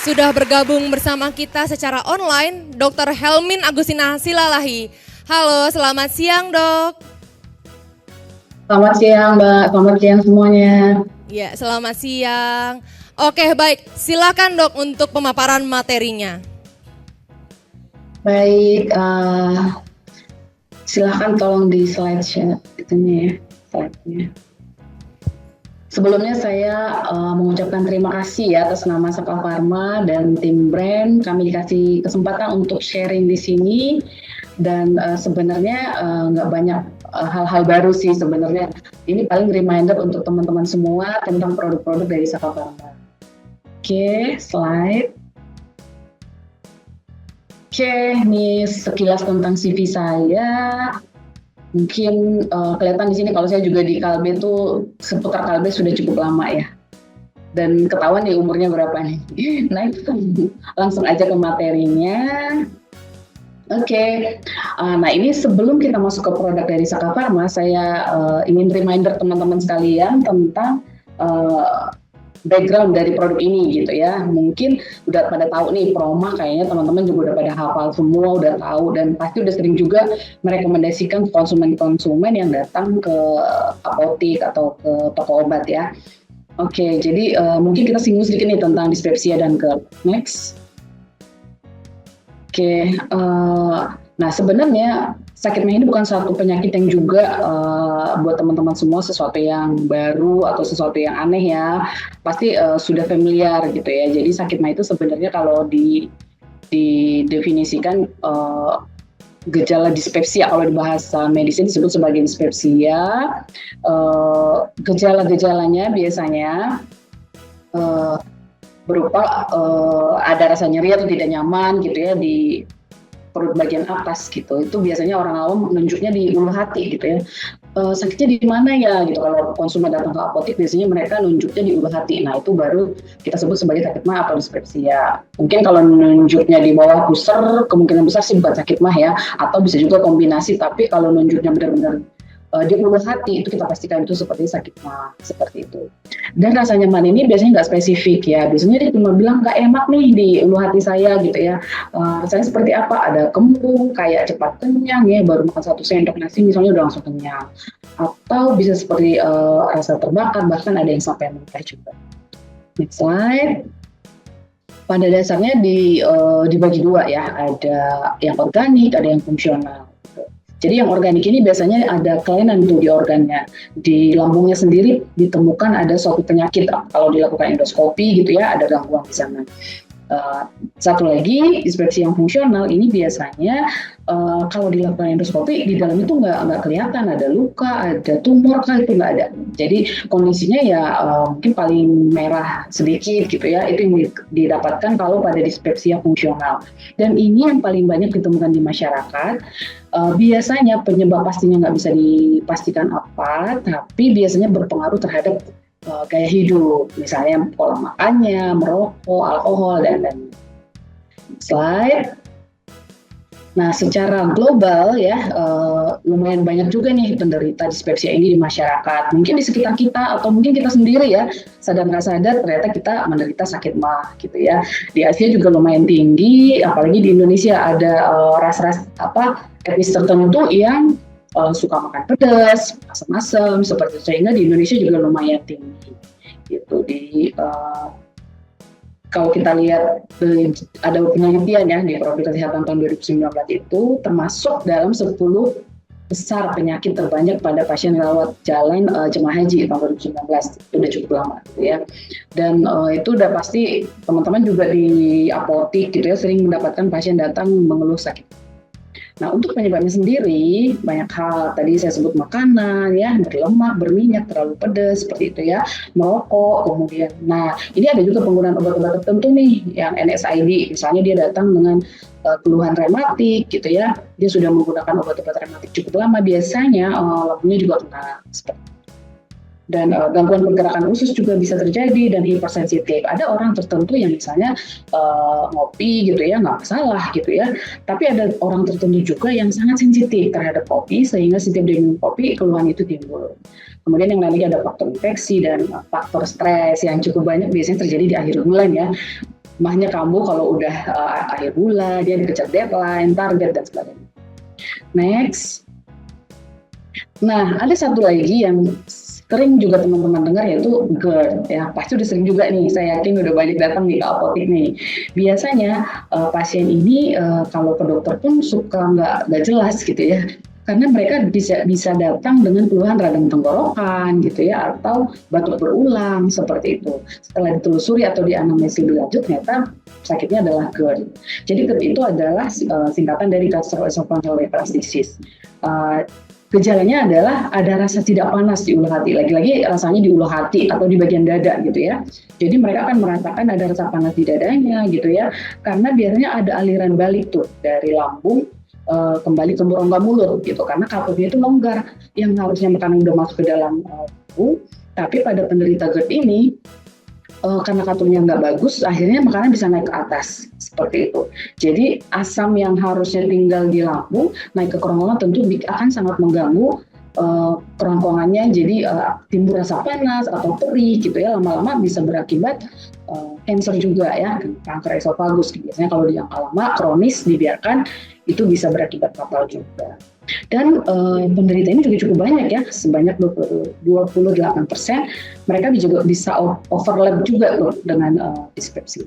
Sudah bergabung bersama kita secara online, Dr. Helmin Agustina Silalahi. Halo, selamat siang dok. Selamat siang Mbak, selamat siang semuanya. Ya, selamat siang. Oke baik, silakan dok untuk pemaparan materinya. Baik, silakan tolong di slide itunya ya, slide-nya. Sebelumnya saya mengucapkan terima kasih ya atas nama Saka Pharma dan tim brand. Kami dikasih kesempatan untuk sharing di sini dan sebenarnya nggak banyak hal-hal baru sih sebenarnya. Ini paling reminder untuk teman-teman semua tentang produk-produk dari Saka Pharma. Oke, slide. Oke, ini sekilas tentang CV saya. Mungkin kelihatan di sini kalau saya juga di Kalbe itu seputar Kalbe sudah cukup lama ya. Dan ketahuan nih umurnya berapa nih. Nah itu langsung aja ke materinya. Oke, nah ini sebelum kita masuk ke produk dari Saka Pharma, saya ingin reminder teman-teman sekalian tentang background dari produk ini gitu ya. Mungkin udah pada tahu nih Proma, kayaknya teman-teman juga udah pada hafal semua, udah tahu dan pasti udah sering juga merekomendasikan konsumen-konsumen yang datang ke apotik atau ke toko obat ya. Oke, jadi mungkin kita singgung sedikit nih tentang dispepsia dan GERD. Next. Oke, nah sebenarnya sakit mah ini bukan satu penyakit yang juga buat teman-teman semua sesuatu yang baru atau sesuatu yang aneh ya. Pasti sudah familiar gitu ya. Jadi sakit mah itu sebenarnya kalau didefinisikan gejala dispepsia, kalau di bahasa medis disebut sebagai dispepsia. Gejala-gejalanya biasanya berupa ada rasa nyeri atau tidak nyaman gitu ya di perut bagian atas gitu. Itu biasanya orang awam menunjuknya di ulu hati gitu ya. Sakitnya di mana ya gitu. Kalau konsumen datang ke apotik biasanya mereka nunjuknya di ulu hati. Nah itu baru kita sebut sebagai sakit mah atau dispepsia. Mungkin kalau nunjuknya di bawah pusar kemungkinan besar sih bukan sakit mah ya. Atau bisa juga kombinasi. Tapi kalau nunjuknya benar-benar di ulu hati itu kita pastikan itu seperti sakit mah, seperti itu. Dan rasa nyaman ini biasanya nggak spesifik ya, biasanya dia cuma bilang nggak enak nih di ulu hati saya gitu ya. Rasanya seperti apa? Ada kembung, kayak cepat kenyang ya, baru makan 1 sendok nasi misalnya udah langsung kenyang. Atau bisa seperti rasa terbakar, bahkan ada yang sampai muntah juga. Next slide. Pada dasarnya dibagi dua ya, ada yang organik, ada yang fungsional. Jadi yang organik ini biasanya ada kelainan tuh di organnya. Di lambungnya sendiri ditemukan ada suatu penyakit. Kalau dilakukan endoskopi gitu ya, ada gangguan di sana. Satu lagi, dispepsia yang fungsional ini biasanya kalau dilakukan endoskopi di dalam itu nggak kelihatan ada luka, ada tumor kan itu nggak ada. Jadi kondisinya ya mungkin paling merah sedikit gitu ya. Itu yang didapatkan kalau pada dispepsia fungsional. Dan ini yang paling banyak ditemukan di masyarakat. Biasanya penyebab pastinya nggak bisa dipastikan apa, tapi biasanya berpengaruh terhadap gaya hidup, misalnya pola makannya, merokok, alkohol, dan slide. Nah, secara global ya, lumayan banyak juga nih penderita dispepsia ini di masyarakat. Mungkin di sekitar kita atau mungkin kita sendiri ya, sadar nggak sadar ternyata kita menderita sakit mah gitu ya. Di Asia juga lumayan tinggi, apalagi di Indonesia ada ras-ras etnis tertentu yang suka makan pedas, asam-asam seperti itu, sehingga di Indonesia juga lumayan tinggi. Gitu kalau kita lihat ada penelitian ya di Profil Kesehatan tahun 2019 itu termasuk dalam 10 besar penyakit terbanyak pada pasien rawat jalan jemaah haji tahun 2019. Itu udah cukup lama gitu ya. Dan itu udah pasti teman-teman juga di apotik gitu ya sering mendapatkan pasien datang mengeluh sakit. Nah, untuk penyebabnya sendiri, banyak hal. Tadi saya sebut makanan, ya, berlemak, berminyak, terlalu pedas, seperti itu ya, merokok, kemudian. Nah, ini ada juga penggunaan obat-obat tertentu nih, yang NSAID. Misalnya dia datang dengan keluhan rematik, gitu ya. Dia sudah menggunakan obat-obat rematik cukup lama, biasanya lambungnya juga kena seperti itu. Dan gangguan pergerakan usus juga bisa terjadi dan hipersensitif. Ada orang tertentu yang misalnya ngopi gitu ya, nggak masalah gitu ya. Tapi ada orang tertentu juga yang sangat sensitif terhadap kopi sehingga setiap dia minum kopi keluhan itu timbul. Kemudian yang lainnya ada faktor infeksi dan faktor stres yang cukup banyak biasanya terjadi di akhir bulan ya. mahnya kambuh kalau udah akhir bulan, dia dikejar deadline, target, dan sebagainya. Next. Nah, ada satu lagi yang sering juga teman-teman dengar, yaitu GERD. Ya, pasti udah sering juga nih, saya yakin udah banyak datang di apotek nih. Biasanya pasien ini kalau ke dokter pun suka nggak jelas gitu ya. Karena mereka bisa datang dengan keluhan radang tenggorokan gitu ya, atau batuk berulang seperti itu. Setelah ditelusuri atau dianamnesis lebih lanjut, ternyata sakitnya adalah GERD. Jadi GERD itu adalah singkatan dari gastroesophageal reflux disease. Gejalanya adalah ada rasa tidak panas di ulu hati, lagi-lagi rasanya di ulu hati atau di bagian dada gitu ya. Jadi mereka akan merasakan ada rasa panas di dadanya gitu ya, karena biasanya ada aliran balik tuh dari lambung kembali ke rongga mulut gitu, karena katupnya itu longgar, yang harusnya makanan udah masuk ke dalam tubuh, tapi pada penderita GERD ini karena katupnya nggak bagus, akhirnya makanan bisa naik ke atas seperti itu. Jadi asam yang harusnya tinggal di lambung naik ke kerongkongan tentu akan sangat mengganggu kerongkongannya, jadi timbul rasa panas atau perih gitu ya, lama-lama bisa berakibat kanker juga ya, kanker esofagus. Biasanya kalau jangka lama kronis dibiarkan itu bisa berakibat fatal juga. Dan penderita ini juga cukup banyak ya, sebanyak 28%. Mereka juga bisa overlap juga loh dengan dispepsia.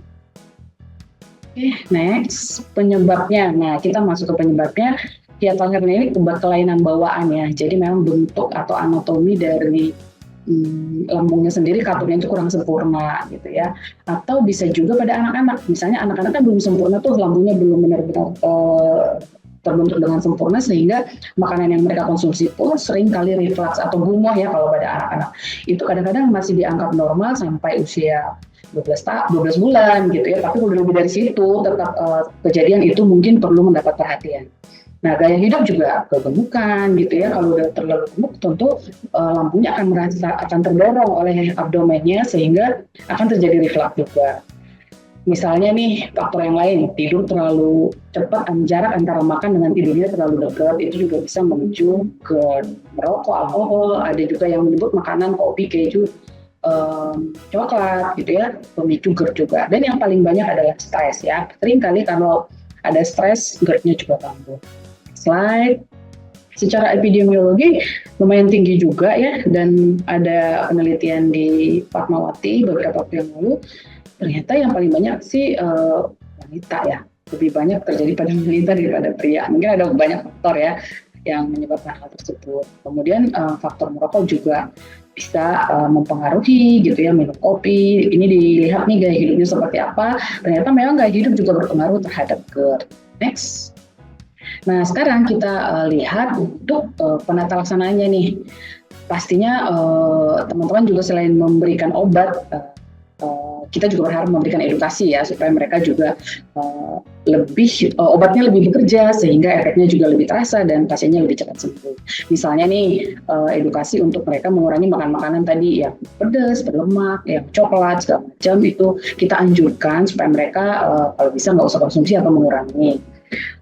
Oke, next, penyebabnya. Nah, kita masuk ke penyebabnya. Hiatal hernia ini kelainan bawaan ya. Jadi memang bentuk atau anatomi dari lambungnya sendiri, katupnya itu kurang sempurna gitu ya. Atau bisa juga pada anak-anak. Misalnya anak-anak kan belum sempurna tuh, lambungnya belum benar-benar terbentuk dengan sempurna, sehingga makanan yang mereka konsumsi pun sering kali reflux atau gumoh ya kalau pada anak-anak. Itu kadang-kadang masih dianggap normal sampai usia 12 bulan gitu ya, tapi kalau lebih dari situ tetap kejadian itu mungkin perlu mendapat perhatian. Nah, gaya hidup juga kegemukan gitu ya. Kalau udah terlalu gemuk, tentu lambungnya akan terdorong oleh abdomennya, sehingga akan terjadi reflux juga. Misalnya nih, faktor yang lain, tidur terlalu cepat, jarak antara makan dengan tidurnya terlalu dekat, itu juga bisa memicu GERD. Merokok, alkohol, ada juga yang menyebut makanan, kopi, keju, coklat gitu ya, pemicu GERD juga. Dan yang paling banyak adalah stres ya. Sering kali kalau ada stres, GERD-nya juga kambuh. Slide. Secara epidemiologi lumayan tinggi juga ya, dan ada penelitian di Fatmawati beberapa waktu yang lalu, ternyata yang paling banyak sih wanita ya, lebih banyak terjadi pada wanita daripada pria. Mungkin ada banyak faktor ya yang menyebabkan hal tersebut. Kemudian faktor merokok juga bisa mempengaruhi gitu ya, minum kopi. Ini dilihat nih gaya hidupnya seperti apa. Ternyata memang gaya hidup juga berpengaruh terhadap GERD. Next. Nah, sekarang kita lihat untuk penata laksanaannya nih. Pastinya teman-teman juga selain memberikan obat, kita juga berharap memberikan edukasi ya, supaya mereka juga obatnya lebih bekerja, sehingga efeknya juga lebih terasa dan pasiennya lebih cepat sembuh. Misalnya nih, edukasi untuk mereka mengurangi makan makanan tadi yang pedas, berlemak, yang coklat, segala macam, itu kita anjurkan supaya mereka kalau bisa nggak usah konsumsi atau mengurangi.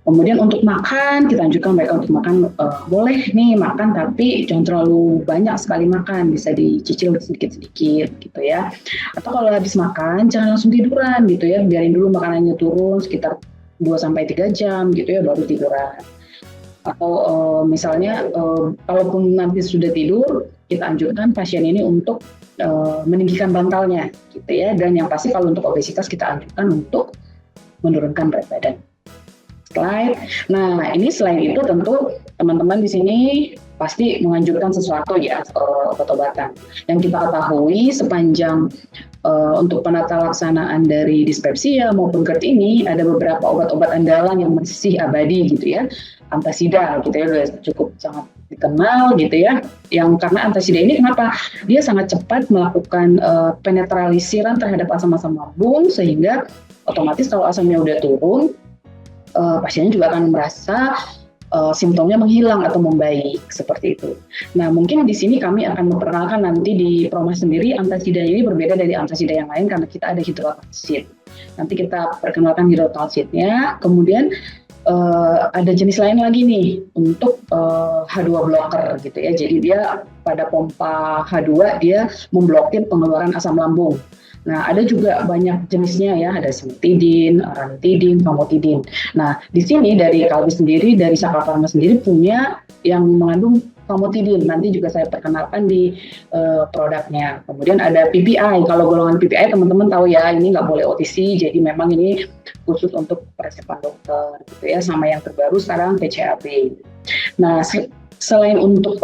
Kemudian untuk makan, kita anjurkan mereka untuk makan, boleh nih makan, tapi jangan terlalu banyak sekali makan, bisa dicicil sedikit-sedikit gitu ya. Atau kalau habis makan, jangan langsung tiduran gitu ya, biarin dulu makanannya turun sekitar 2-3 jam gitu ya, baru tiduran. Atau misalnya, kalaupun nanti sudah tidur, kita anjurkan pasien ini untuk meninggikan bantalnya gitu ya, dan yang pasti kalau untuk obesitas kita anjurkan untuk menurunkan berat badan. Slide. Nah, ini selain itu tentu teman-teman di sini pasti menganjurkan sesuatu ya, obat-obatan. Yang kita ketahui sepanjang untuk penata laksanaan dari dispepsia maupun GERD ini, ada beberapa obat-obat andalan yang masih abadi gitu ya. Antasida gitu ya, udah cukup sangat dikenal gitu ya. Yang karena antasida ini kenapa? Dia sangat cepat melakukan penetralisiran terhadap asam-asam lambung, sehingga otomatis kalau asamnya udah turun, pasiennya juga akan merasa simptomnya menghilang atau membaik seperti itu. Nah, mungkin di sini kami akan memperkenalkan nanti di Promas sendiri, antasida ini berbeda dari antasida yang lain karena kita ada hidrotalsid. Nanti kita perkenalkan hidrotalsidnya. Kemudian ada jenis lain lagi nih untuk H2 blocker gitu ya. Jadi dia pada pompa H2 dia memblokir pengeluaran asam lambung. Nah, ada juga banyak jenisnya ya, ada cimetidine, ranitidine, famotidine. Nah, di sini dari Kalbi sendiri, dari Saka Pharma sendiri punya yang mengandung famotidine. Nanti juga saya perkenalkan di produknya. Kemudian ada PPI. Kalau golongan PPI teman-teman tahu ya, ini nggak boleh OTC, jadi memang ini khusus untuk resepan dokter gitu ya. Sama yang terbaru sekarang TCAB. Nah, selain untuk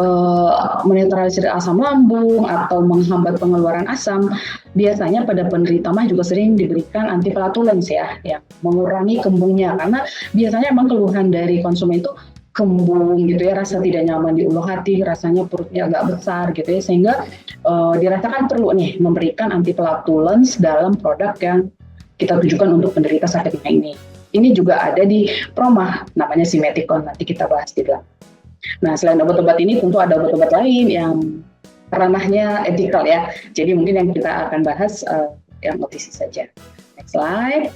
menetralisir asam lambung atau menghambat pengeluaran asam, biasanya pada penderita mah juga sering diberikan antipelatulens ya, yang mengurangi kembungnya, karena biasanya emang keluhan dari konsumen itu kembung gitu ya, rasa tidak nyaman di ulu hati, rasanya perutnya agak besar gitu ya, sehingga dirasakan perlu nih memberikan antipelatulens dalam produk yang kita tujukan untuk penderita sakit mah ini. Ini juga ada di Promah, namanya Simeticon, nanti kita bahas di belakang. Nah, selain obat-obat ini tentu ada obat-obat lain yang ranahnya etikal ya. Jadi mungkin yang kita akan bahas yang OTC saja. Next slide.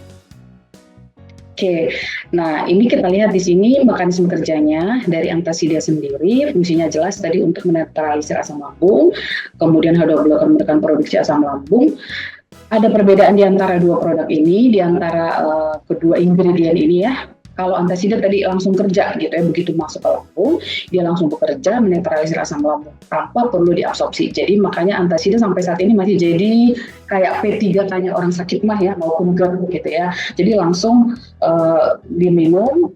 Oke, nah ini kita lihat di sini mekanisme kerjanya dari antasida sendiri, fungsinya jelas tadi untuk menetralisir asam lambung, kemudian H2 blocker menekan produksi asam lambung. Ada perbedaan di antara dua produk ini, di antara kedua ingredient ini ya. Kalau antasida tadi langsung kerja gitu ya, begitu masuk ke lambung, dia langsung bekerja menetralisir asam lambung tanpa perlu diabsorpsi. Jadi makanya antasida sampai saat ini masih jadi kayak P3K-nya orang sakit mah ya, maupun GERD gitu ya. Jadi langsung diminum,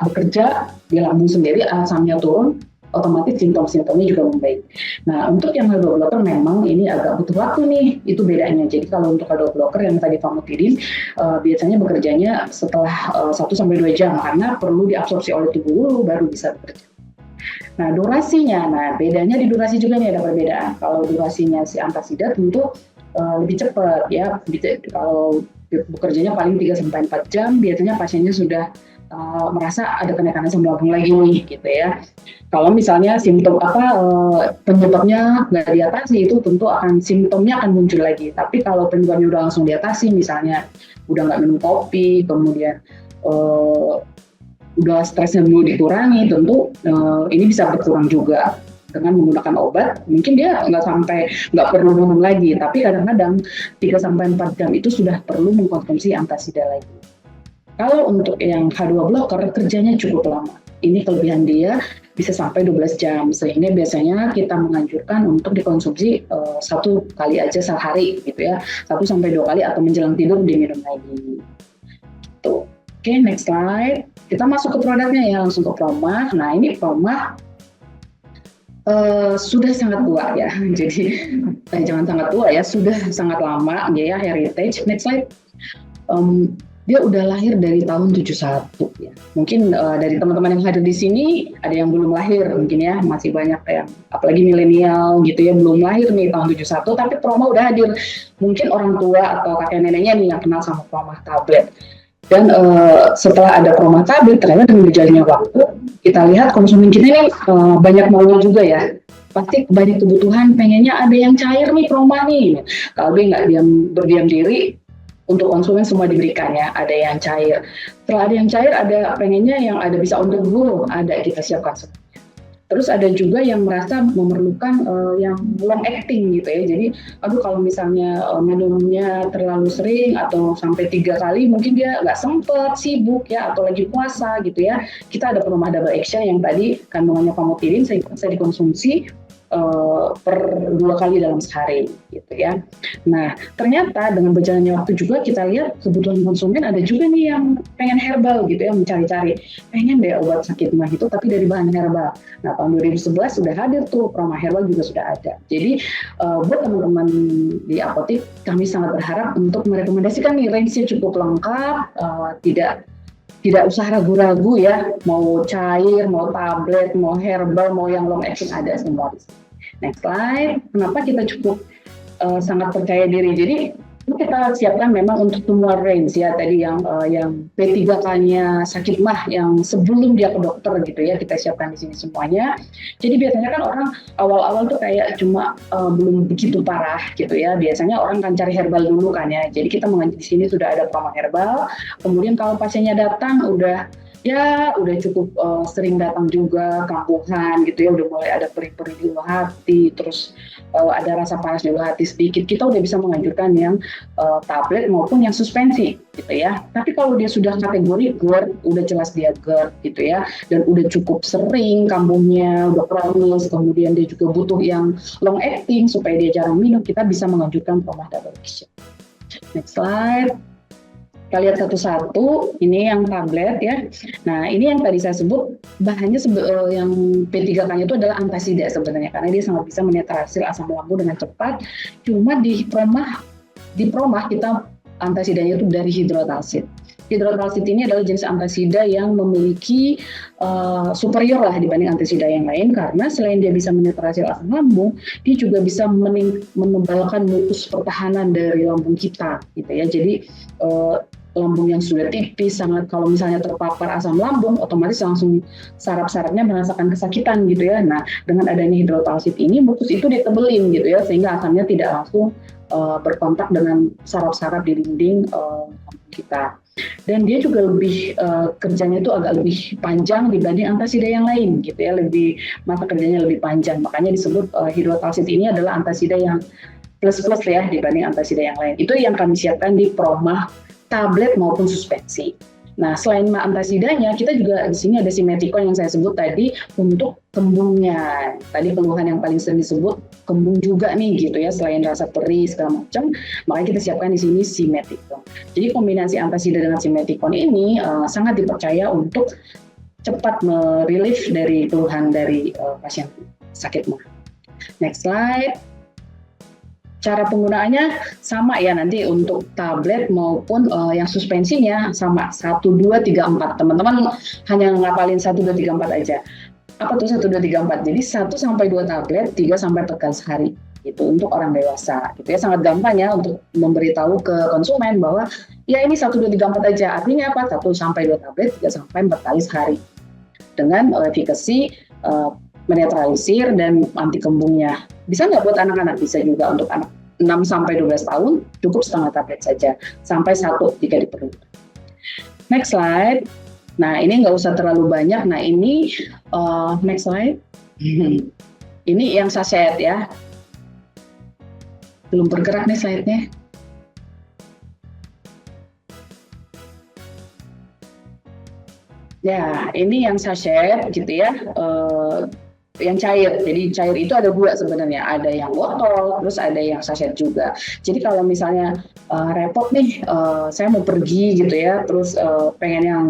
bekerja di lambung sendiri, asamnya turun, otomatis simptom-simptomnya juga membaik. Nah, untuk yang H2 blocker memang ini agak butuh waktu nih, itu bedanya. Jadi kalau untuk H2 blocker yang tadi famotidine biasanya bekerjanya setelah 1-2 jam karena perlu diabsorpsi oleh tubuh dulu baru bisa bekerja. Nah, durasinya, bedanya di durasi juga nih ada perbedaan. Kalau durasinya si antasida tentu lebih cepat ya. Kalau bekerjanya paling 3-4 jam, biasanya pasiennya sudah merasa ada kenaikan asam lambung lagi nih gitu ya. Kalau misalnya simptom penyebabnya nggak diatasi, itu tentu simptomnya akan muncul lagi. Tapi kalau penyebabnya udah langsung diatasi, misalnya udah nggak minum kopi, kemudian udah stresnya dulu dikurangi, tentu ini bisa berkurang juga dengan menggunakan obat. Mungkin dia nggak perlu minum lagi, tapi kadang-kadang 3-4 jam itu sudah perlu mengkonsumsi antasida lagi. Kalau untuk yang H2 blocker kerjanya cukup lama. Ini kelebihan dia bisa sampai 12 jam, sehingga biasanya kita menganjurkan untuk dikonsumsi 1 kali aja sehari gitu ya, 1-2 kali atau menjelang tidur diminum lagi. Tuh. Oke, next slide. Kita masuk ke produknya ya, langsung ke Promah. Nah, ini Promah sudah sangat tua ya, jadi jangan sangat tua ya, sudah sangat lama ya, heritage. Next slide. Dia udah lahir dari tahun 71 ya. Mungkin dari teman-teman yang hadir di sini ada yang belum lahir mungkin ya, masih banyak yang apalagi milenial gitu ya, belum lahir nih tahun 71, tapi Promah udah hadir. Mungkin orang tua atau kakek neneknya nih yang kenal sama Promah tablet. Dan setelah ada Promah tablet, ternyata dengan berjalannya waktu kita lihat konsumen kita ini banyak maunya juga ya. Pasti banyak kebutuhan, pengennya ada yang cair nih Promah nih. Kalau dia nggak berdiam diri, untuk konsumen semua diberikan ya, ada yang cair. Setelah ada yang cair, ada pengennya yang ada bisa untuk guru, ada kita siapkan semuanya. Terus ada juga yang merasa memerlukan yang long acting gitu ya. Jadi, kalau misalnya minumnya terlalu sering atau sampai 3 kali, mungkin dia nggak sempet, sibuk ya, atau lagi puasa gitu ya. Kita ada Promah Double Action yang tadi kandungannya famotidine bisa dikonsumsi per 2 kali dalam sehari gitu ya. Nah, ternyata dengan berjalannya waktu juga kita lihat kebutuhan konsumen ada juga nih yang pengen herbal gitu ya, mencari-cari pengen deh obat sakit mah itu tapi dari bahan herbal. Nah, tahun 2011 sudah hadir tuh Promah herbal juga sudah ada. Jadi buat teman-teman di apotek kami sangat berharap untuk merekomendasikan nih, range-nya cukup lengkap, tidak usah ragu-ragu ya, mau cair, mau tablet, mau herbal, mau yang long acting ada semua. Next slide. Kenapa kita cukup sangat percaya diri? Jadi kita siapkan memang untuk semua range ya, tadi yang P3K-nya sakit mah yang sebelum dia ke dokter gitu ya, kita siapkan di sini semuanya. Jadi biasanya kan orang awal-awal tuh kayak cuma belum begitu parah gitu ya. Biasanya orang kan cari herbal dulu kan ya. Jadi kita di sini sudah ada Promah herbal. Kemudian kalau pasiennya datang udah ya udah cukup sering datang juga kambuhan gitu ya, udah mulai ada perih-perih di ulu hati, terus ada rasa panas di ulu hati sedikit, kita udah bisa menganjurkan yang tablet maupun yang suspensi gitu ya. Tapi kalau dia sudah kategori GERD, udah jelas dia GERD gitu ya, dan udah cukup sering kambuhnya, udah kronis, kemudian dia juga butuh yang long acting supaya dia jarang minum, kita bisa menganjurkan Promah Double Action. Next slide. Kita lihat satu-satu, ini yang tablet ya. Nah, ini yang tadi saya sebut bahannya yang P3K-nya itu adalah antasida sebenarnya, karena dia sangat bisa menetralisir asam lambung dengan cepat. Cuma di promah kita antasidanya itu dari hidrotalsid. Hidrotalsid ini adalah jenis antasida yang memiliki superior lah dibanding antasida yang lain, karena selain dia bisa menetralisir asam lambung, dia juga bisa menebalkan mukus pertahanan dari lambung kita, gitu ya. Jadi lambung yang sudah tipis, sangat kalau misalnya terpapar asam lambung, otomatis langsung saraf-sarafnya merasakan kesakitan gitu ya. Nah, dengan adanya hidrotalsid ini, mukus itu ditebelin gitu ya, sehingga asamnya tidak langsung berkontak dengan saraf-saraf di dinding kita. Dan dia juga lebih kerjanya itu agak lebih panjang dibanding antasida yang lain gitu ya, masa kerjanya lebih panjang. Makanya disebut hidrotalsid ini adalah antasida yang plus-plus ya dibanding antasida yang lain. Itu yang kami siapkan di Promah tablet maupun suspensi. Nah, selain antasidanya, kita juga di sini ada simeticon yang saya sebut tadi untuk kembungnya. Tadi keluhan yang paling sering disebut kembung juga nih gitu ya, selain rasa perih segala macam, makanya kita siapkan di sini simeticon. Jadi kombinasi antasida dengan simeticon ini sangat dipercaya untuk cepat merilis dari keluhan dari pasien sakit mah. Next slide. Cara penggunaannya sama ya, nanti untuk tablet maupun yang suspensinya sama 1, 2, 3, 4. Teman-teman hanya ngapalin 1, 2, 3, 4 aja. Apa tuh 1, 2, 3, 4? Jadi 1 sampai 2 tablet, 3 sampai 4 kali sehari. Itu untuk orang dewasa. Gitu ya, sangat gampang ya untuk memberitahu ke konsumen bahwa ya ini 1, 2, 3, 4 aja. Artinya apa? 1 sampai 2 tablet, 3 sampai 4 kali sehari. Dengan efikasi menetralisir dan anti kembungnya. Bisa nggak buat anak-anak? Bisa juga untuk anak 6-12 tahun, cukup setengah tablet saja, sampai 1 jika diperlukan. Next slide. Nah, ini nggak usah terlalu banyak. Nah, ini next slide. Ini yang sachet ya. Belum bergerak nih slide-nya. Ya, ini yang sachet gitu ya. Yang cair. Jadi cair itu ada 2 sebenarnya, ada yang botol, terus ada yang sachet juga. Jadi kalau misalnya repot nih, saya mau pergi gitu ya, terus pengen yang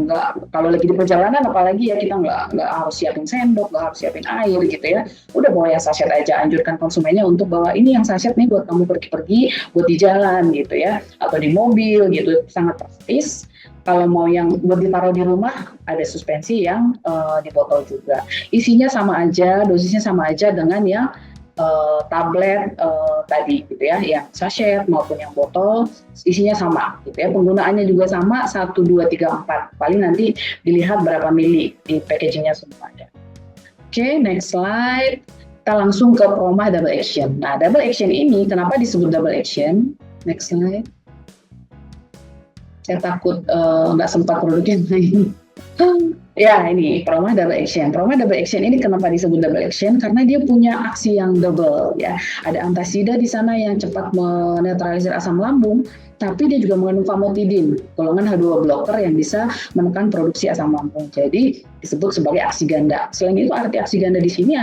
kalau lagi di perjalanan apalagi ya, kita nggak harus siapin sendok, nggak harus siapin air gitu ya, udah bawa yang sachet aja. Anjurkan konsumennya untuk bawa ini yang sachet nih buat kamu pergi-pergi, buat di jalan gitu ya, atau di mobil gitu, sangat praktis. Kalau mau yang buat ditaruh di rumah, ada suspensi yang di botol juga. Isinya sama aja, dosisnya sama aja dengan yang tablet tadi gitu ya, yang sachet maupun yang botol, isinya sama gitu ya. Penggunaannya juga sama, 1, 2, 3, 4. Paling nanti dilihat berapa mili di packagingnya semua ada. Oke, next slide. Kita langsung ke Promah Double Action. Nah, Double Action ini kenapa disebut Double Action? Next slide. Saya takut nggak sempat produk yang lain. Ya, ini Promah Double Action. Promah Double Action ini kenapa disebut Double Action? Karena dia punya aksi yang double ya. Ada antasida di sana yang cepat menetralisir asam lambung, tapi dia juga mengandung famotidin, golongan H2 blocker yang bisa menekan produksi asam lambung. Jadi disebut sebagai aksi ganda. Selain itu arti aksi ganda di sini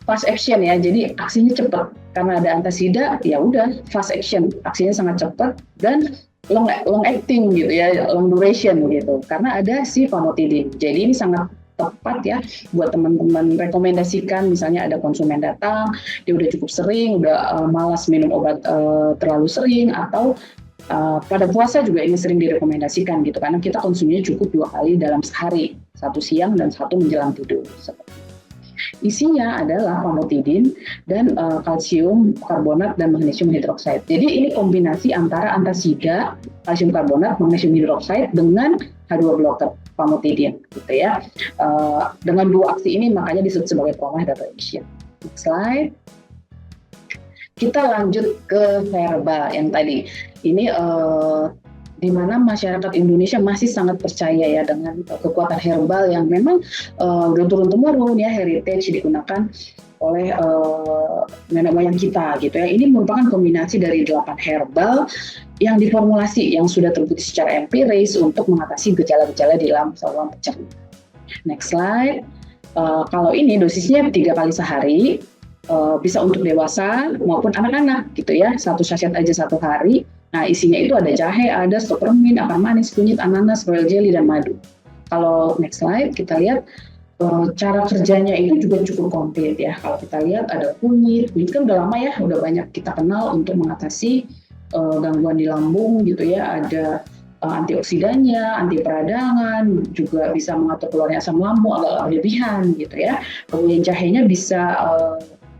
fast action ya. Jadi aksinya cepat. Karena ada antasida, ya udah fast action. Aksinya sangat cepat dan long acting gitu ya, long duration gitu, karena ada si famotidin. Jadi ini sangat tepat ya buat teman-teman, rekomendasikan misalnya ada konsumen datang, dia udah cukup sering, udah malas minum obat terlalu sering, atau pada puasa juga ini sering direkomendasikan gitu, karena kita konsumsinya cukup 2 kali dalam sehari, 1 siang dan 1 menjelang tidur. Isinya adalah famotidin dan kalsium karbonat dan magnesium hidroksida. Jadi ini kombinasi antara antasida, kalsium karbonat, magnesium hidroksida dengan H2 blocker famotidin gitu ya. Dengan 2 aksi ini makanya disebut sebagai Promah Double Action. Next slide. Kita lanjut ke herbal yang tadi. Ini di mana masyarakat Indonesia masih sangat percaya ya dengan kekuatan herbal yang memang udah turun-temurun ya, heritage digunakan oleh nenek moyang kita gitu ya. Ini merupakan kombinasi dari 8 herbal yang diformulasi yang sudah terbukti secara empiris untuk mengatasi gejala-gejala di dalam saluran pencernaan. Next slide. Kalau ini dosisnya 3 kali sehari, bisa untuk dewasa maupun anak-anak gitu ya. 1 sachet aja 1 hari. Nah, isinya itu ada jahe, ada stopermin, akar manis, kunyit, ananas, royal jelly, dan madu. Kalau next slide, kita lihat cara kerjanya itu juga cukup komplit ya. Kalau kita lihat ada kunyit kan udah lama ya, udah banyak kita kenal untuk mengatasi gangguan di lambung gitu ya. Ada antioksidannya, anti peradangan, juga bisa mengatur keluarnya asam lambung agak berlebihan gitu ya. Kemudian jahenya bisa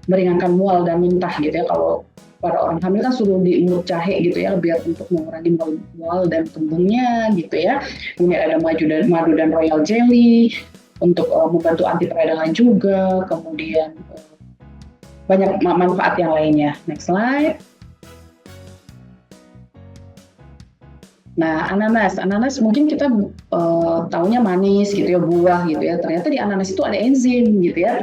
meringankan mual dan muntah gitu ya. Kalau pada orang hamil kan suruh diingut jahe gitu ya, biar untuk mengurangi mual dan kembungnya gitu ya. Kemudian ada madu dan royal jelly untuk membantu anti peradangan juga. Kemudian banyak manfaat yang lainnya. Next slide. Nah, ananas mungkin kita taunya manis gitu ya, buah gitu ya. Ternyata di ananas itu ada enzim gitu ya.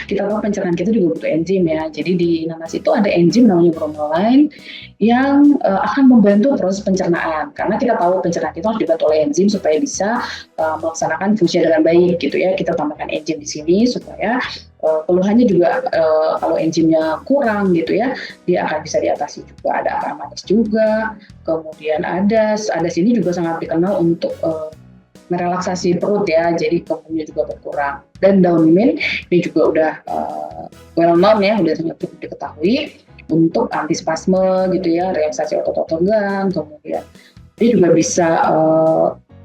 Kita tahu pencernaan kita juga butuh enzim ya. Jadi di ananas itu ada enzim namanya bromelain yang akan membantu proses pencernaan. Karena kita tahu pencernaan itu harus dibantu oleh enzim supaya bisa melaksanakan fungsi dengan baik gitu ya. Kita tambahkan enzim di sini supaya keluhannya juga kalau enzimnya kurang gitu ya, dia akan bisa diatasi juga. Ada akar manis juga, kemudian ada sini juga sangat dikenal untuk merelaksasi perut ya, jadi kembungnya juga berkurang. Dan daun mint ini juga udah well known ya, udah sangat cukup diketahui untuk antispasme gitu ya, relaksasi otot-otot tegang, kemudian dia juga bisa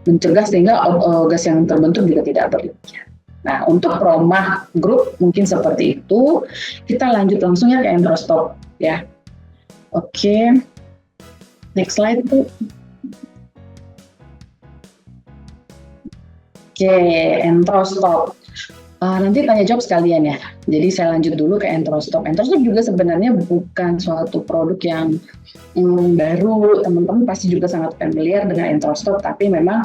mencegah sehingga gas yang terbentuk juga tidak berlebihan. Nah, untuk Promah Group mungkin seperti itu. Kita lanjut langsung ya ke Entrostop ya. Oke. Next slide, Bu. Oke, Entrostop. Nanti tanya jawab sekalian ya. Jadi saya lanjut dulu ke Entrostop. Entrostop juga sebenarnya bukan suatu produk yang baru. Teman-teman pasti juga sangat familiar dengan Entrostop, tapi memang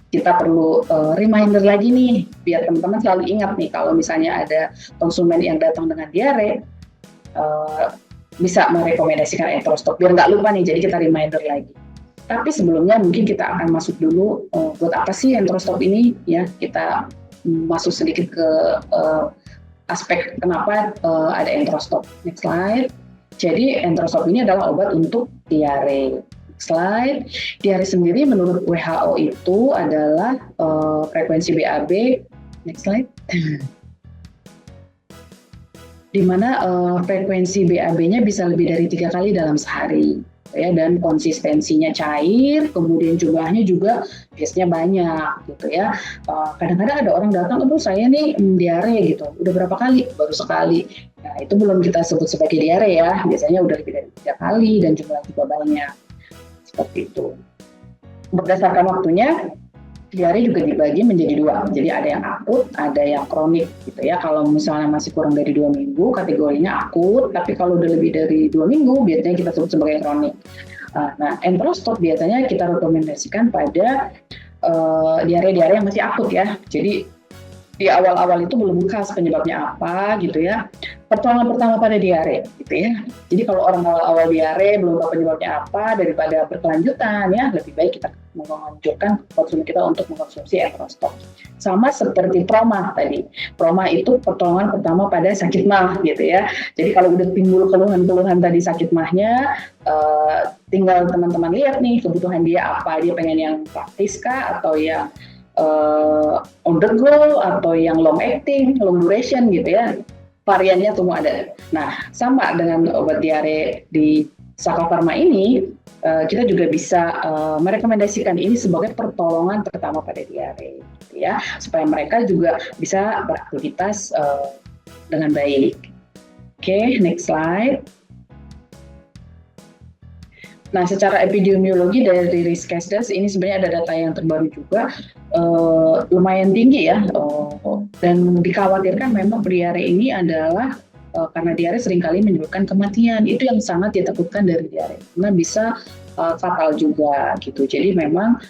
kita perlu reminder lagi nih, biar teman-teman selalu ingat nih kalau misalnya ada konsumen yang datang dengan diare, bisa merekomendasikan Entrostop, biar nggak lupa nih, jadi kita reminder lagi. Tapi sebelumnya mungkin kita akan masuk dulu, buat apa sih Entrostop ini ya, kita masuk sedikit ke aspek kenapa ada Entrostop. Next slide. Jadi Entrostop ini adalah obat untuk diare. Slide. Diare sendiri menurut WHO itu adalah frekuensi BAB. Next slide. Di mana frekuensi BAB-nya bisa lebih dari 3 kali dalam sehari ya, dan konsistensinya cair, kemudian jumlahnya juga biasanya banyak gitu ya. Kadang-kadang ada orang datang, aduh saya nih diare gitu, udah berapa kali? Baru sekali. Nah, itu belum kita sebut sebagai diare ya, biasanya udah lebih dari 3 kali dan jumlah juga banyak. Seperti itu. Berdasarkan waktunya, diare juga dibagi menjadi 2. Jadi ada yang akut, ada yang kronik gitu ya. Kalau misalnya masih kurang dari 2 minggu, kategorinya akut. Tapi kalau udah lebih dari 2 minggu, biasanya kita sebut sebagai kronik. Nah, Entrostop biasanya kita rekomendasikan pada diare-diare yang masih akut ya. Jadi di awal-awal itu belum khas penyebabnya apa gitu ya. Pertolongan pertama pada diare gitu ya. Jadi kalau orang awal-awal diare belum tahu penyebabnya apa, daripada berkelanjutan ya, lebih baik kita menganjurkan konsumen kita untuk mengkonsumsi Entrostop. Sama seperti Promah tadi. Promah itu pertolongan pertama pada sakit mah gitu ya. Jadi kalau udah timbul keluhan-keluhan tadi sakit mahnya, tinggal teman-teman lihat nih kebutuhan dia apa. Dia pengen yang praktis kah atau yang on the go atau yang long acting, long duration gitu ya. Variannya semua ada. Nah, sama dengan obat diare di Saka Pharma ini, kita juga bisa merekomendasikan ini sebagai pertolongan pertama pada diare gitu ya, supaya mereka juga bisa beraktivitas dengan baik. Oke, next slide. Nah, secara epidemiologi dari Riskesdas ini sebenarnya ada data yang terbaru juga lumayan tinggi ya, dan dikhawatirkan memang diare ini adalah karena diare seringkali menyebabkan kematian. Itu yang sangat ditakutkan dari diare, karena bisa fatal juga gitu. Jadi memang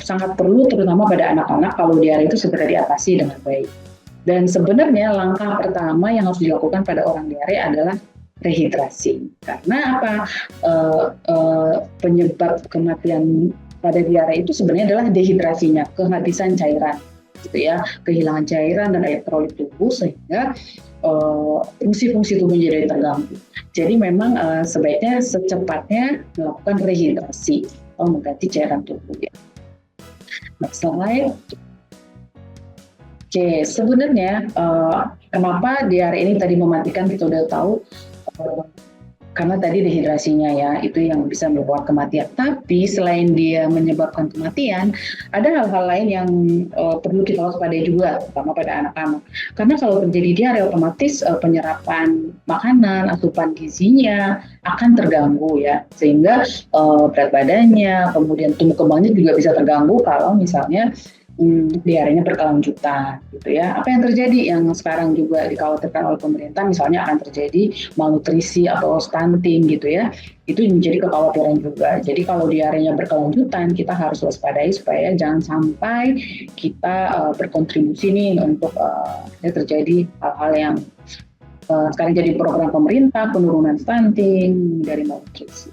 sangat perlu terutama pada anak-anak kalau diare itu segera diatasi dengan baik. Dan sebenarnya langkah pertama yang harus dilakukan pada orang diare adalah rehidrasi. Karena apa? Penyebab kematian pada diare itu sebenarnya adalah dehidrasinya, kehabisan cairan, gitu ya, kehilangan cairan dan elektrolit tubuh sehingga fungsi-fungsi tubuh jadi terganggu. Jadi memang sebaiknya secepatnya melakukan rehidrasi atau mengganti cairan tubuh. Ya. Next slide. Oke, sebenarnya kenapa diare ini tadi mematikan kita udah tahu karena tadi dehidrasinya ya, itu yang bisa membuat kematian. Tapi selain dia menyebabkan kematian, ada hal-hal lain yang perlu kita waspadai juga, terutama pada anak-anak. Karena kalau terjadi diare, otomatis penyerapan makanan, asupan gizinya akan terganggu ya, sehingga berat badannya, kemudian tumbuh kembangnya juga bisa terganggu kalau misalnya diarenya berkelanjutan gitu ya. Apa yang terjadi yang sekarang juga dikhawatirkan oleh pemerintah, misalnya akan terjadi malnutrisi atau stunting gitu ya, itu menjadi kekhawatiran juga. Jadi kalau diarenya berkelanjutan, kita harus waspadai supaya jangan sampai kita berkontribusi nih untuk terjadi hal-hal yang sekarang jadi program pemerintah, penurunan stunting, dari malnutrisi.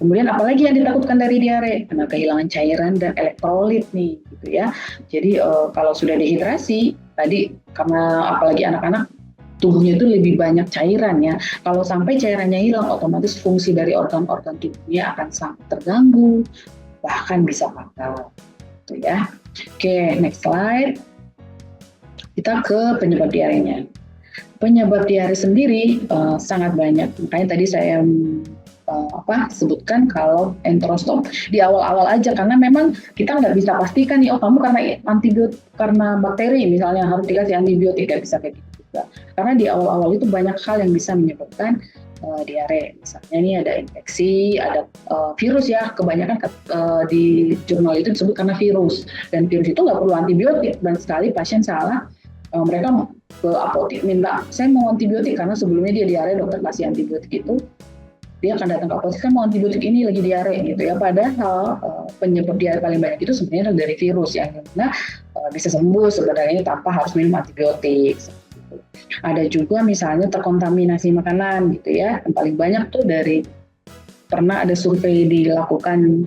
Kemudian apalagi yang ditakutkan dari diare? Karena kehilangan cairan dan elektrolit nih, gitu ya. Jadi kalau sudah dehidrasi, tadi karena apalagi anak-anak tubuhnya itu lebih banyak cairan ya. Kalau sampai cairannya hilang, otomatis fungsi dari organ-organ tubuhnya akan sangat terganggu, bahkan bisa fatal, gitu ya. Oke, next slide. Kita ke penyebab diarenya. Penyebab diare sendiri sangat banyak. Makanya tadi saya sebutkan kalau enterostop di awal-awal aja, karena memang kita nggak bisa pastikan nih, kamu karena bakteri misalnya harus dikasih antibiotik, nggak bisa kayak gitu juga. Karena di awal-awal itu banyak hal yang bisa menyebabkan diare. Misalnya ini ada infeksi, ada virus ya, kebanyakan di jurnal itu disebut karena virus, dan virus itu nggak perlu antibiotik, dan sekali pasien salah, mereka ke apotek minta, saya mau antibiotik karena sebelumnya dia diare, dokter kasih antibiotik itu, dia akan datang ke apotek, saya mau antibiotik ini lagi diare gitu ya. Padahal penyebab diare paling banyak itu sebenarnya dari virus yang bisa sembuh sebenarnya tanpa harus minum antibiotik. Ada juga misalnya terkontaminasi makanan gitu ya. Yang paling banyak tuh pernah ada survei dilakukan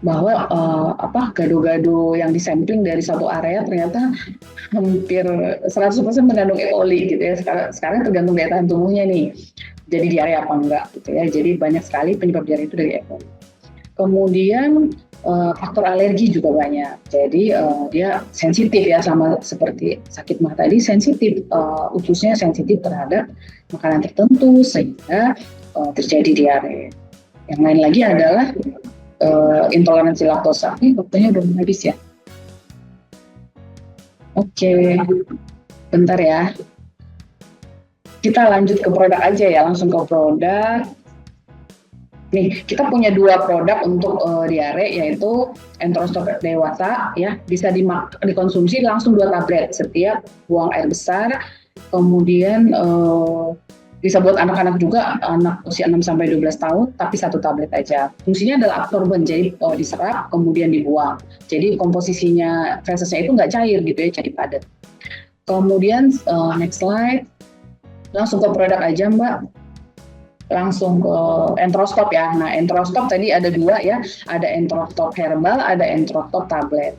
bahwa gado-gado yang disampling dari satu area ternyata hampir 100% mengandung E. coli gitu ya. Sekarang tergantung daya tahan tubuhnya nih, jadi diare apa enggak gitu ya. Jadi banyak sekali penyebab diare itu dari E. coli. Kemudian faktor alergi juga banyak. Jadi dia sensitif ya, sama seperti sakit mah tadi, sensitif, ususnya sensitif terhadap makanan tertentu sehingga terjadi diare. Yang lain lagi adalah intoleransi laktosa. Ini waktunya udah habis ya. Oke, bentar ya. Kita lanjut ke produk aja ya, langsung ke produk. Nih, kita punya 2 produk untuk diare, yaitu enterostop dewasa ya, bisa dikonsumsi langsung 2 tablet setiap buang air besar. Kemudian bisa buat anak-anak juga, anak usia 6-12 tahun, tapi 1 tablet aja. Fungsinya adalah absorben, jadi diserap kemudian dibuang. Jadi komposisinya, fesesnya itu nggak cair gitu ya, jadi padat. Kemudian next slide, langsung ke produk aja Mbak. Langsung ke enterostop ya. Nah, enterostop tadi ada 2 ya, ada enterostop herbal, ada enterostop tablet.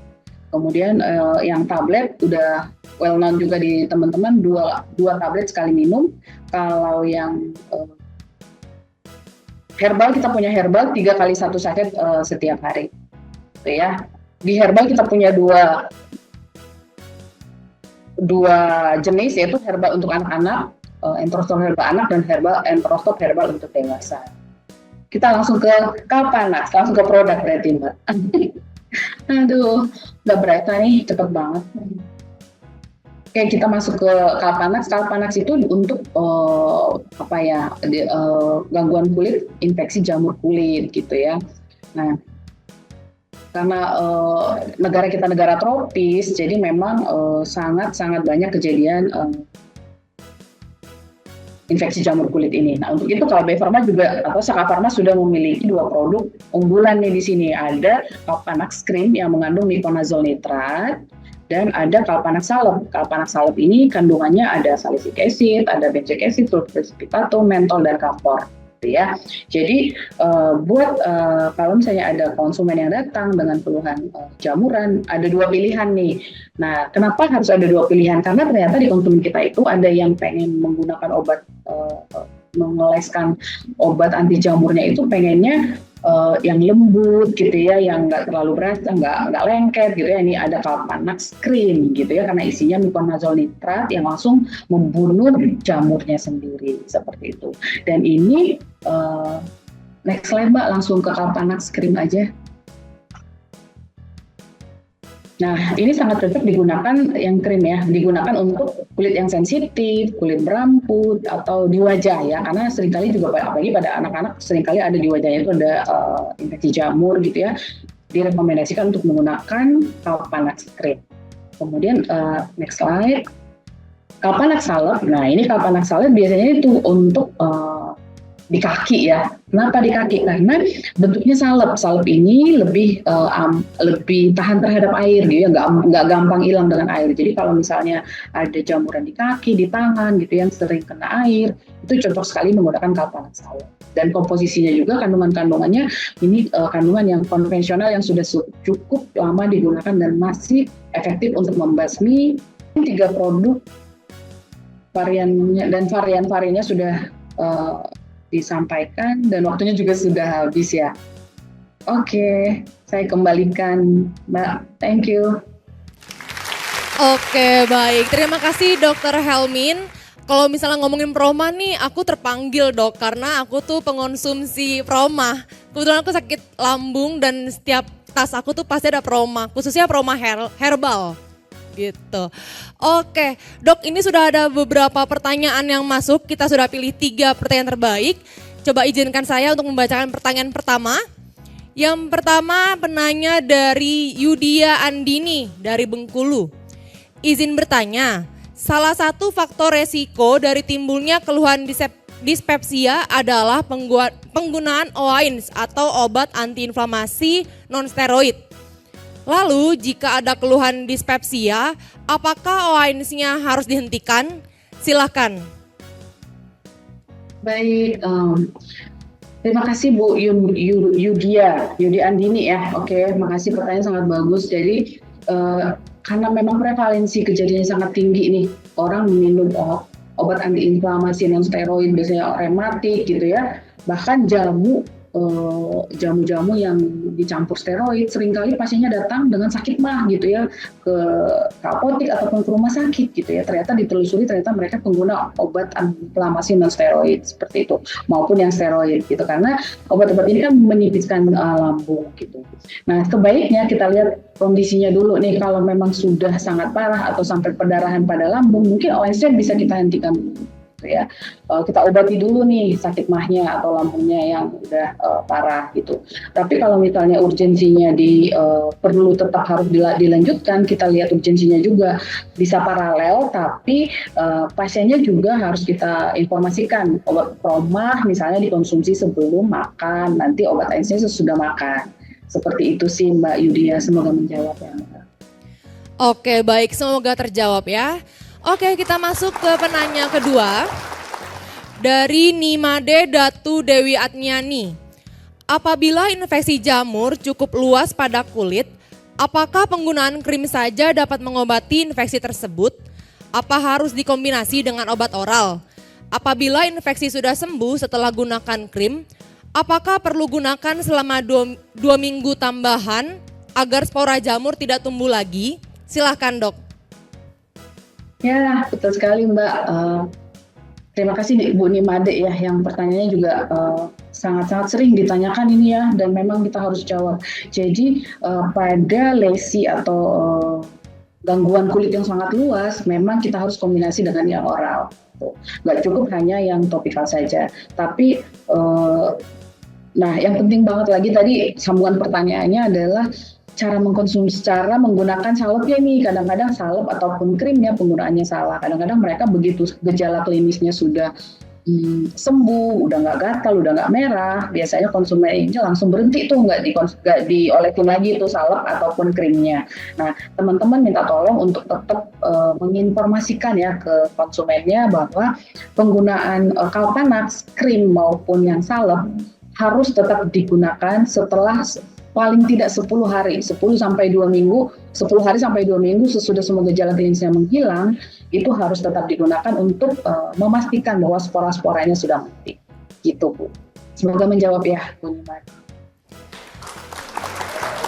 Kemudian yang tablet udah well known juga di teman-teman, 2 tablet sekali minum. Kalau yang herbal, kita punya herbal 3 kali 1 saset setiap hari, gitu ya. Di herbal kita punya dua jenis, yaitu herbal untuk anak-anak, enterostop herbal anak, dan enterostop herbal untuk dewasa. Kita langsung ke Kalpanax, langsung ke produk berarti Mbak. Aduh, nggak berasa nih, cepet banget. Oke, kita masuk ke Kalpanax. Kalpanax itu untuk gangguan kulit, infeksi jamur kulit gitu ya. Nah, karena negara kita negara tropis, jadi memang sangat banyak kejadian infeksi jamur kulit ini. Nah, untuk itu kalau Bio Farma juga atau Saka Farma sudah memiliki 2 produk unggulan nih di sini. Ada Kalpanax Cream yang mengandung miconazole nitrat dan ada Kalpanax Salep. Kalpanax Salep ini kandungannya ada salicylic acid, ada benzoic acid, sulfur precipitatum, mentol dan camphor. Ya, jadi buat kalau misalnya ada konsumen yang datang dengan keluhan jamuran, ada 2 pilihan nih. Nah, kenapa harus ada 2 pilihan? Karena ternyata di konsumen kita itu ada yang pengen menggunakan obat mengoleskan obat anti jamurnya itu pengennya yang lembut gitu ya, yang nggak terlalu berasa, nggak lengket gitu ya. Ini ada Kalpanax Cream gitu ya, karena isinya miconazole nitrat yang langsung membunuh jamurnya sendiri seperti itu. Dan ini next slide Mbak, langsung ke Kalpanax Cream aja. Nah, ini sangat cocok digunakan yang krim ya, digunakan untuk kulit yang sensitif, kulit berambut, atau di wajah ya, karena seringkali juga apalagi pada anak-anak seringkali ada di wajahnya itu ada infeksi jamur gitu ya, direkomendasikan untuk menggunakan Kalpanax Cream. Kemudian next slide, Kalpanax Salep. Nah, ini Kalpanax Salep biasanya itu untuk di kaki ya. Kenapa di kaki? Karena bentuknya salep. Salep ini lebih tahan terhadap air gitu ya, nggak gampang hilang dengan air. Jadi kalau misalnya ada jamuran di kaki, di tangan gitu yang sering kena air, itu cocok sekali menggunakan Kalpanax Salep. Dan komposisinya juga kandungannya ini kandungan yang konvensional yang sudah cukup lama digunakan dan masih efektif untuk membasmi 3 produk variannya, dan varian-variannya sudah disampaikan dan waktunya juga sudah habis ya. Oke, saya kembalikan Mbak. Thank you. Oke, baik. Terima kasih Dokter Helmin. Kalau misalnya ngomongin Proma nih, aku terpanggil Dok karena aku tuh pengonsumsi Proma. Kebetulan aku sakit lambung dan setiap tas aku tuh pasti ada Proma, khususnya Proma herbal. Gitu. Oke, Dok, ini sudah ada beberapa pertanyaan yang masuk. Kita sudah pilih 3 pertanyaan terbaik. Coba izinkan saya untuk membacakan pertanyaan pertama. Yang pertama penanya dari Yudia Andini dari Bengkulu. Izin bertanya, salah satu faktor resiko dari timbulnya keluhan dispepsia adalah penggunaan OAINS atau obat antiinflamasi non-steroid. Lalu jika ada keluhan dispepsia, apakah OAINS-nya harus dihentikan? Silakan. Baik, terima kasih Bu Yudia Andini ya. Oke, makasih, pertanyaan sangat bagus. Jadi karena memang prevalensi kejadiannya sangat tinggi nih, orang minum obat antiinflamasi non steroid biasanya rematik gitu ya, bahkan jamu-jamu yang dicampur steroid, seringkali pasiennya datang dengan sakit mah gitu ya, ke apotek ataupun ke rumah sakit gitu ya, ternyata ditelusuri ternyata mereka pengguna obat antiinflamasi non steroid seperti itu, maupun yang steroid gitu, karena obat-obat ini kan menipiskan lambung gitu. Nah, sebaiknya kita lihat kondisinya dulu nih, kalau memang sudah sangat parah atau sampai perdarahan pada lambung, mungkin OAINS-nya bisa kita hentikan gitu ya. Kita obati dulu nih sakit mahnya atau lambungnya yang udah parah gitu. Tapi kalau misalnya urgensinya perlu tetap harus dilanjutkan, kita lihat urgensinya juga bisa paralel, tapi pasiennya juga harus kita informasikan obat Proma misalnya dikonsumsi sebelum makan, nanti obat AINS-nya sesudah makan. Seperti itu sih Mbak Yudia, semoga menjawab ya Mbak. Oke, baik, semoga terjawab ya. Oke, kita masuk ke penanya kedua. Dari Nimade Datu Dewi Atnyani. Apabila infeksi jamur cukup luas pada kulit, apakah penggunaan krim saja dapat mengobati infeksi tersebut? Apa harus dikombinasi dengan obat oral? Apabila infeksi sudah sembuh setelah gunakan krim, apakah perlu gunakan selama 2 minggu tambahan agar spora jamur tidak tumbuh lagi? Silahkan Dok. Ya, betul sekali Mbak. Terima kasih Bu Nimade ya, yang pertanyaannya juga sangat-sangat sering ditanyakan ini ya, dan memang kita harus jawab. Jadi pada lesi atau gangguan kulit yang sangat luas, memang kita harus kombinasi dengan yang oral. Nggak cukup hanya yang topikal saja. Tapi, nah yang penting banget lagi tadi sambungan pertanyaannya adalah cara mengkonsumsi, cara menggunakan salepnya nih. Kadang-kadang salep ataupun krimnya penggunaannya salah. Kadang-kadang mereka begitu gejala klinisnya sudah sembuh, udah nggak gatal, udah nggak merah, biasanya konsumen ini langsung berhenti tuh, nggak diolesin lagi tuh salep ataupun krimnya. Nah, teman-teman minta tolong untuk tetap menginformasikan ya ke konsumennya bahwa penggunaan Calpanax krim maupun yang salep harus tetap digunakan setelah paling tidak 10 hari, 10 sampai 2 minggu, 10 hari sampai 2 minggu sesudah semua gejala klinisnya menghilang, itu harus tetap digunakan untuk memastikan bahwa spora-sporanya sudah mati. Gitu, Bu. Semoga menjawab ya, Bu Niman.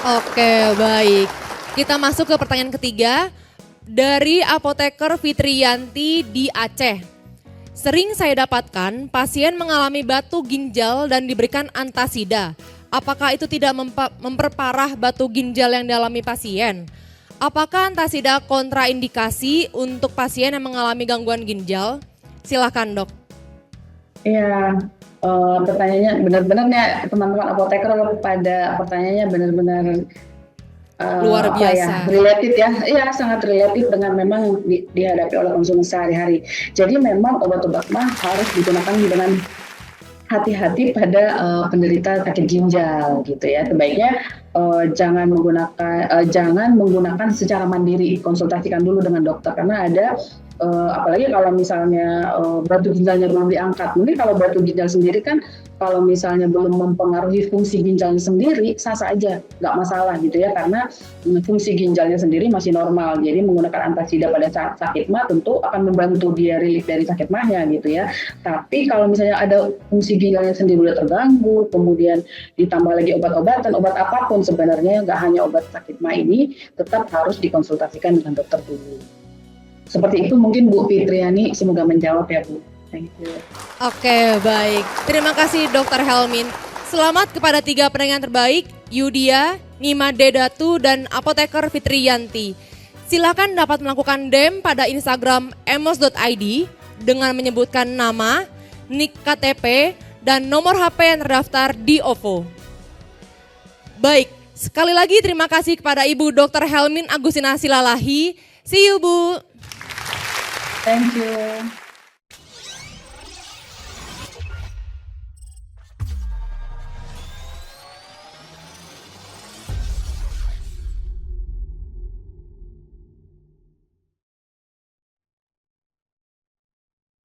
Oke, baik. Kita masuk ke pertanyaan ketiga dari apoteker Fitriyanti di Aceh. Sering saya dapatkan pasien mengalami batu ginjal dan diberikan antasida. Apakah itu tidak memperparah batu ginjal yang dialami pasien? Apakah antasida kontraindikasi untuk pasien yang mengalami gangguan ginjal? Silakan, Dok. Ya, pertanyaannya benar-benar ya teman-teman apoteker pada pertanyaannya benar-benar luar biasa. Related ya, iya sangat related dengan memang dihadapi oleh konsumen sehari-hari. Jadi memang obat-obat mah harus digunakan dengan hati-hati pada penderita sakit ginjal gitu ya. Sebaiknya jangan menggunakan secara mandiri, konsultasikan dulu dengan dokter karena ada apalagi kalau misalnya batu ginjalnya belum diangkat. Mungkin kalau batu ginjal sendiri kan kalau misalnya belum mempengaruhi fungsi ginjalnya sendiri sah-sah aja, nggak masalah gitu ya karena fungsi ginjalnya sendiri masih normal. Jadi menggunakan antasida pada saat sakit mah tentu akan membantu dia relief dari sakit mahnya gitu ya. Tapi kalau misalnya ada fungsi ginjalnya sendiri udah terganggu, kemudian ditambah lagi obat-obatan, obat apapun sebenarnya nggak hanya obat sakit mah ini tetap harus dikonsultasikan dengan dokter dulu. Seperti itu mungkin Bu Fitriani, semoga menjawab ya Bu. Thank you. Oke, baik. Terima kasih Dr. Helmin. Selamat kepada 3 pendengar terbaik, Yudia, Nima Dedatu, dan apoteker Fitriyanti. Silakan dapat melakukan DM pada Instagram emos.id dengan menyebutkan nama, nik KTP, dan nomor HP yang terdaftar di OVO. Baik, sekali lagi terima kasih kepada Ibu Dr. Helmin Agustina Silalahi. See you, Bu. Thank you.